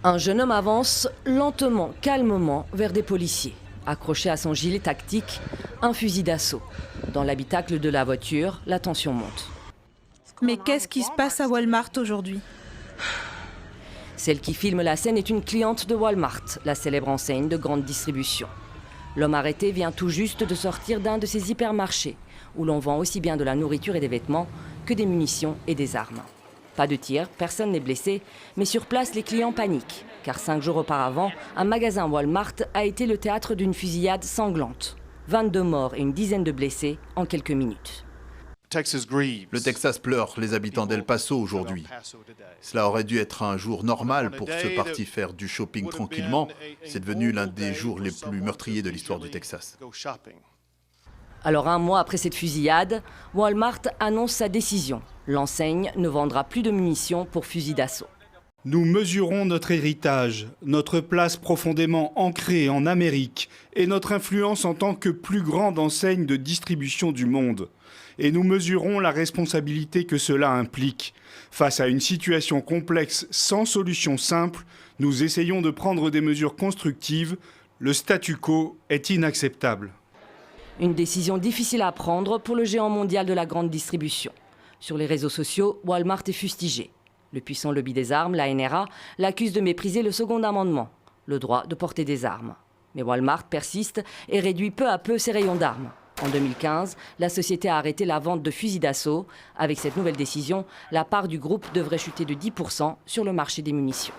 Un jeune homme avance lentement, calmement vers des policiers. Accroché à son gilet tactique, un fusil d'assaut. Dans l'habitacle de la voiture, la tension monte. Mais qu'est-ce qui se passe à Walmart aujourd'hui? Celle qui filme la scène est une cliente de Walmart, la célèbre enseigne de grande distribution. L'homme arrêté vient tout juste de sortir d'un de ces hypermarchés, où l'on vend aussi bien de la nourriture et des vêtements que des munitions et des armes. Pas de tir, personne n'est blessé, mais sur place, les clients paniquent. Car 5 jours auparavant, un magasin Walmart a été le théâtre d'une fusillade sanglante. 22 morts et une dizaine de blessés en quelques minutes. Le Texas pleure les habitants d'El Paso aujourd'hui. Cela aurait dû être un jour normal pour ce parti faire du shopping tranquillement. C'est devenu l'un des jours les plus meurtriers de l'histoire du Texas. Alors 1 mois après cette fusillade, Walmart annonce sa décision. L'enseigne ne vendra plus de munitions pour fusils d'assaut. Nous mesurons notre héritage, notre place profondément ancrée en Amérique et notre influence en tant que plus grande enseigne de distribution du monde. Et nous mesurons la responsabilité que cela implique. Face à une situation complexe sans solution simple, nous essayons de prendre des mesures constructives. Le statu quo est inacceptable. Une décision difficile à prendre pour le géant mondial de la grande distribution. Sur les réseaux sociaux, Walmart est fustigé. Le puissant lobby des armes, la NRA, l'accuse de mépriser le second amendement, le droit de porter des armes. Mais Walmart persiste et réduit peu à peu ses rayons d'armes. En 2015, la société a arrêté la vente de fusils d'assaut. Avec cette nouvelle décision, la part du groupe devrait chuter de 10% sur le marché des munitions.